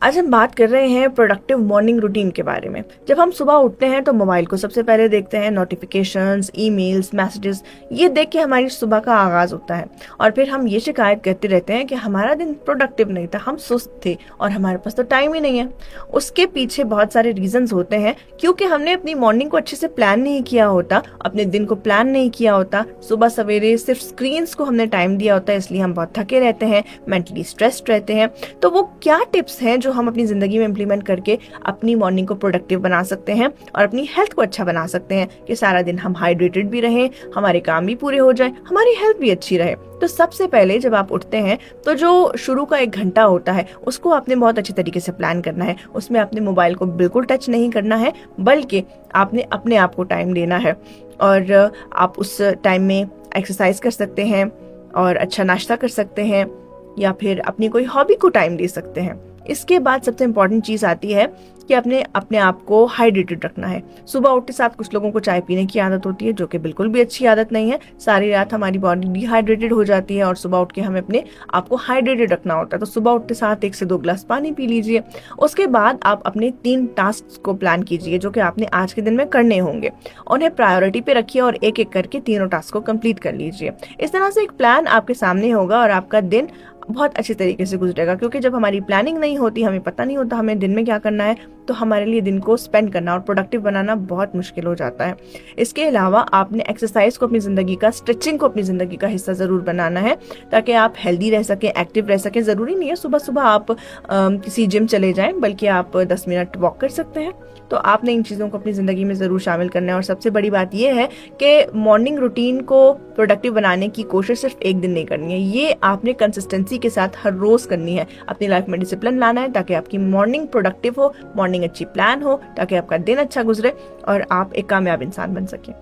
आज हम बात कर रहे हैं प्रोडक्टिव मॉर्निंग रूटीन के बारे में। जब हम सुबह उठते हैं तो मोबाइल को सबसे पहले देखते हैं, नोटिफिकेशंस, ईमेल्स, मैसेजेस, ये देख के हमारी सुबह का आगाज होता है और फिर हम ये शिकायत करते रहते हैं कि हमारा दिन प्रोडक्टिव नहीं था, हम सुस्त थे और हमारे पास तो टाइम ही नहीं है। उसके पीछे बहुत सारे रीजंस होते हैं, क्योंकि हमने अपनी मॉर्निंग को अच्छे से प्लान नहीं किया होता, अपने दिन को प्लान नहीं किया होता। सुबह सवेरे सिर्फ स्क्रीन्स को हमने टाइम दिया होता है, इसलिए हम बहुत थके रहते हैं, मेंटली स्ट्रेस्ड रहते हैं। तो वो क्या टिप्स हैं जो हम अपनी जिंदगी में इम्प्लीमेंट करके अपनी मॉर्निंग को प्रोडक्टिव बना सकते हैं और अपनी हेल्थ को अच्छा बना सकते हैं कि सारा दिन हम हाइड्रेटेड भी रहें, हमारे काम भी पूरे हो जाए, हमारी हेल्थ भी अच्छी रहे। तो सबसे पहले जब आप उठते हैं तो जो शुरू का 1 घंटा होता है उसको आपने बहुत अच्छी तरीके से प्लान करना है। उसमें आपने मोबाइल को बिल्कुल टच नहीं करना है, बल्कि आपने अपने आप को टाइम देना है और आप उस टाइम में एक्सरसाइज कर सकते हैं और अच्छा नाश्ता कर सकते हैं या फिर अपनी कोई हॉबी को टाइम दे सकते हैं। इसके बाद सबसे इम्पोर्टेंट चीज आती है कि अपने आप को हाइड्रेटेड रखना है। सुबह उठते साथ कुछ लोगों को चाय पीने की आदत होती है, जो कि बिल्कुल भी अच्छी आदत नहीं है। सारी रात हमारी बॉडी डिहाइड्रेटेड हो जाती है और सुबह उठ के हमें अपने आप को हाइड्रेटेड रखना होता है। तो सुबह उठते साथ 1 से 2 गिलास पानी पी लीजिए। उसके बाद आप अपने 3 टास्क को प्लान कीजिए जो कि आपने आज के दिन में करने होंगे। उन्हें प्रायोरिटी पे रखिए और एक एक करके तीनों टास्क को कंप्लीट कर लीजिए। इस तरह से एक प्लान आपके सामने होगा और आपका दिन बहुत अच्छे तरीके से गुजरेगा, क्योंकि जब हमारी प्लानिंग नहीं होती, हमें पता नहीं होता हमें दिन में क्या करना है, तो हमारे लिए दिन को स्पेंड करना और प्रोडक्टिव बनाना बहुत मुश्किल हो जाता है। इसके अलावा आपने एक्सरसाइज को अपनी जिंदगी का, स्ट्रेचिंग को अपनी जिंदगी का हिस्सा जरूर बनाना है, ताकि आप हेल्दी रह सकें, एक्टिव रह सकें। जरूरी नहीं है सुबह सुबह आप किसी जिम चले जाएं, बल्कि आप 10 मिनट वॉक कर सकते हैं। तो आपने इन चीज़ों को अपनी ज़िंदगी में ज़रूर शामिल करना है। और सबसे बड़ी बात यह है कि मॉर्निंग रूटीन को प्रोडक्टिव बनाने की कोशिश सिर्फ एक दिन नहीं करनी है, ये आपने कंसिस्टेंसी के साथ हर रोज़ करनी है। अपनी लाइफ में डिसिप्लिन लाना है ताकि आपकी मॉर्निंग प्रोडक्टिव हो, मॉर्निंग अच्छी प्लान हो, ताकि आपका दिन अच्छा गुजरे और आप एक कामयाब इंसान बन सकें।